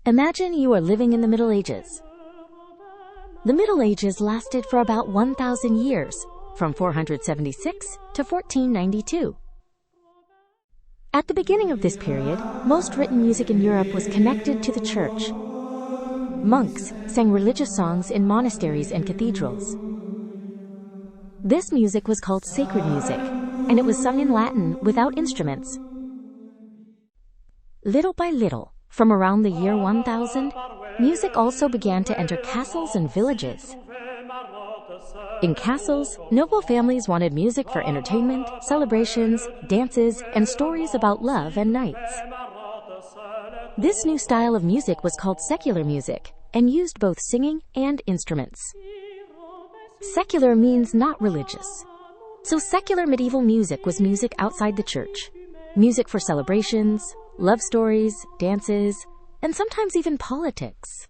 Imagine you are living in the Middle Ages. The Middle Ages lasted for about 1,000 years, from 476 to 1492. At the beginning of this period, most written music in Europe was connected to the church. Monks sang religious songs in monasteries and cathedrals. This music was called sacred music, and it was sung in Latin without instruments. Little by little, from around the year 1000, music also began to enter castles and villages. In castles, noble families wanted music for entertainment, celebrations, dances, and stories about love and knights. This new style of music was called secular music and used both singing and instruments. Secular means not religious. So secular medieval music was music outside the church, music for celebrations, love stories, dances, and sometimes even politics.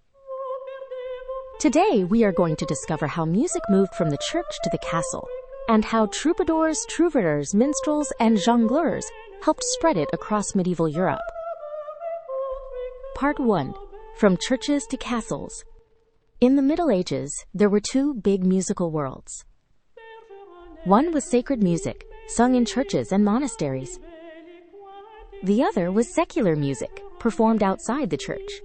Today, we are going to discover how music moved from the church to the castle, and how troubadours, trouvères, minstrels, and jongleurs helped spread it across medieval Europe. Part 1. From churches to castles. In the Middle Ages, there were two big musical worlds. One was sacred music, sung in churches and monasteries. The other was secular music, performed outside the church.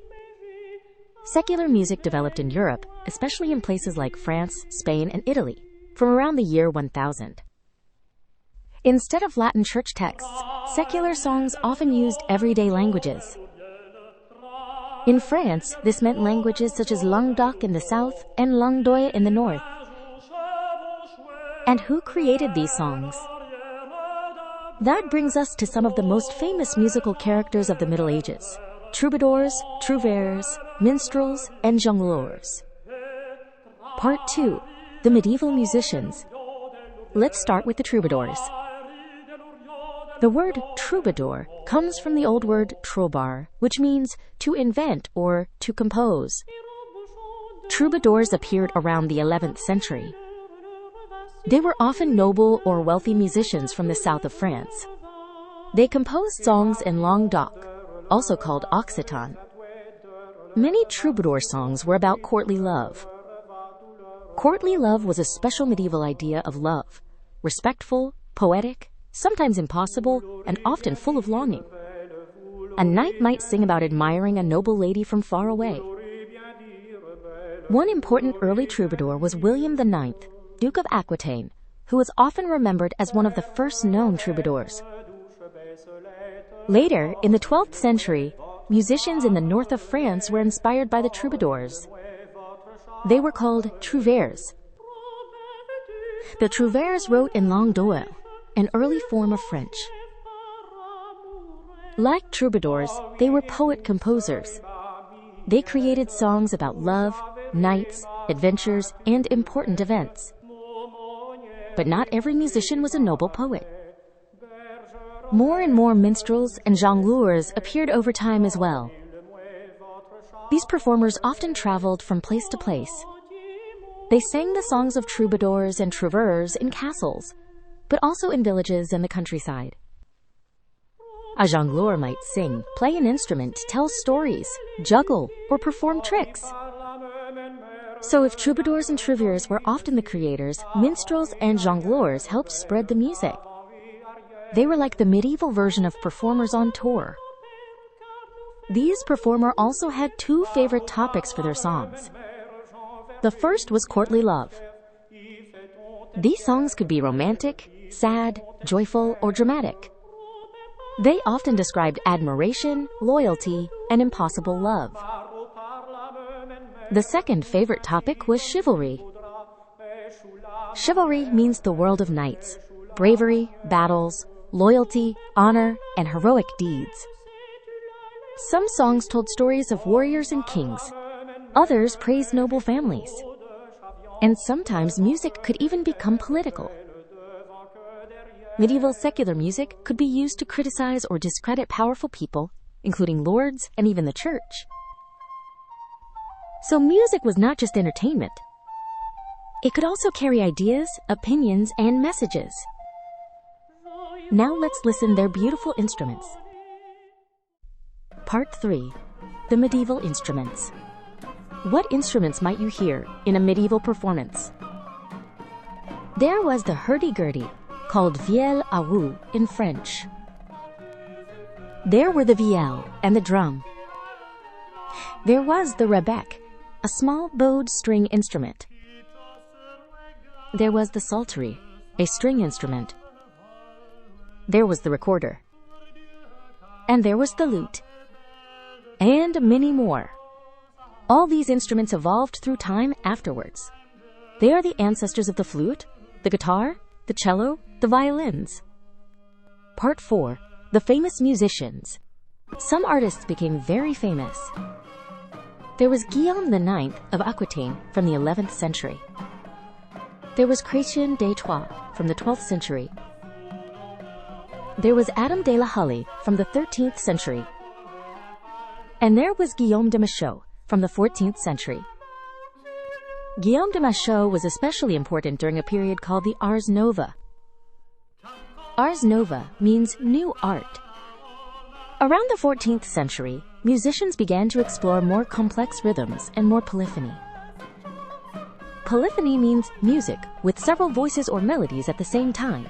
Secular music developed in Europe, especially in places like France, Spain, and Italy, from around the year 1000. Instead of Latin church texts, secular songs often used everyday languages. In France, this meant languages such as Languedoc in the south and Languedoc in the north. And who created these songs? That brings us to some of the most famous musical characters of the Middle Ages: troubadours, trouvères, minstrels, and jongleurs. Part 2. The medieval musicians. Let's start with the troubadours. The word troubadour comes from the old word trouvère, which means to invent or to compose. Troubadours appeared around the 11th century. They were often noble or wealthy musicians from the south of France. They composed songs in Languedoc, also called Occitan. Many troubadour songs were about courtly love. Courtly love was a special medieval idea of love, respectful, poetic, sometimes impossible, and often full of longing. A knight might sing about admiring a noble lady from far away. One important early troubadour was William IX, Duke of Aquitaine, who was often remembered as one of the first known troubadours. Later, in the 12th century, musicians in the north of France were inspired by the troubadours. They were called trouvères. The trouvères wrote in langue d'oil, an early form of French. Like troubadours, they were poet-composers. They created songs about love, knights, adventures, and important events. But not every musician was a noble poet. More and more minstrels and jongleurs appeared over time as well. These performers often traveled from place to place. They sang the songs of troubadours and trouvères in castles, but also in villages and the countryside. A jongleur might sing, play an instrument, tell stories, juggle, or perform tricks. So if troubadours and trouvères were often the creators, minstrels and jongleurs helped spread the music. They were like the medieval version of performers on tour. These performers also had two favorite topics for their songs. The first was courtly love. These songs could be romantic, sad, joyful, or dramatic. They often described admiration, loyalty, and impossible love. The second favorite topic was chivalry. Chivalry means the world of knights, bravery, battles, loyalty, honor, and heroic deeds. Some songs told stories of warriors and kings. Others praised noble families. And sometimes music could even become political. Medieval secular music could be used to criticize or discredit powerful people, including lords and even the church. So music was not just entertainment. It could also carry ideas, opinions, and messages. Now let's listen their beautiful instruments. Part 3. the medieval instruments. What instruments might you hear in a medieval performance? There was the hurdy-gurdy, called vielle à roue in French. There were the vielle and the drum. There was the rebec, a small bowed string instrument. There was the psaltery, a string instrument. There was the recorder. And there was the lute. And many more. All these instruments evolved through time afterwards. They are the ancestors of the flute, the guitar, the cello, the violins. Part 4. The famous musicians. Some artists became very famous. There was Guillaume IX of Aquitaine from the 11th century. There was Chrétien de Troyes from the 12th century. There was Adam de la Hully from the 13th century. And there was Guillaume de Machaut from the 14th century. Guillaume de Machaut was especially important during a period called the Ars Nova. Ars Nova means new art. Around the 14th century, musicians began to explore more complex rhythms and more polyphony. Polyphony means music with several voices or melodies at the same time.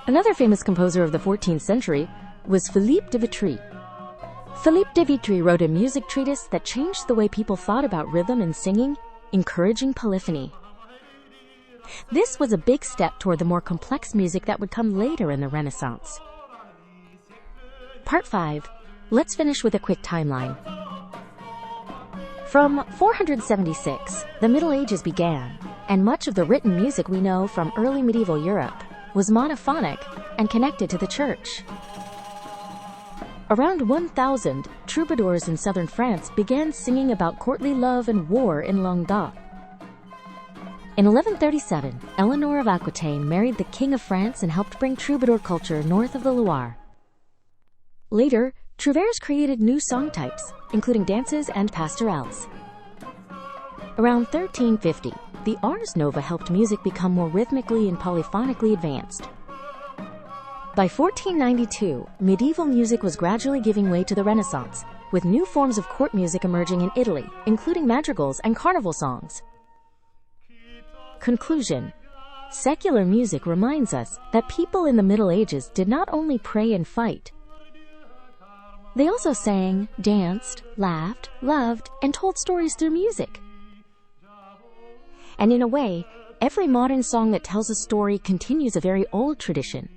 Another famous composer of the 14th century was Philippe de Vitry. Philippe de Vitry wrote a music treatise that changed the way people thought about rhythm and singing, encouraging polyphony. This was a big step toward the more complex music that would come later in the Renaissance. Part 5. Let's finish with a quick timeline. From 476, the Middle Ages began, and much of the written music we know from early medieval Europe was monophonic and connected to the church. Around 1000, troubadours in southern France began singing about courtly love and war in Languedoc. In 1137, Eleanor of Aquitaine married the King of France and helped bring troubadour culture north of the Loire. Later, trouvères created new song types, including dances and pastorales. Around 1350, the Ars Nova helped music become more rhythmically and polyphonically advanced. By 1492, medieval music was gradually giving way to the Renaissance, with new forms of court music emerging in Italy, including madrigals and carnival songs. Conclusion. Secular music reminds us that people in the Middle Ages did not only pray and fight. They also sang, danced, laughed, loved, and told stories through music. And in a way, every modern song that tells a story continues a very old tradition.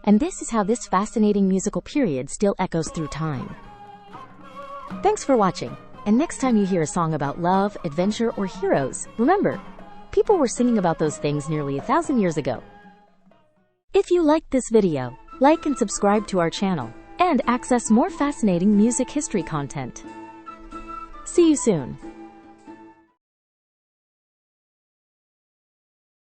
And this is how this fascinating musical period still echoes through time. Thanks for watching, and next time you hear a song about love, adventure, or heroes, remember, people were singing about those things nearly 1,000 years ago. If you liked this video, like and subscribe to our channel, and access more fascinating music history content. See you soon.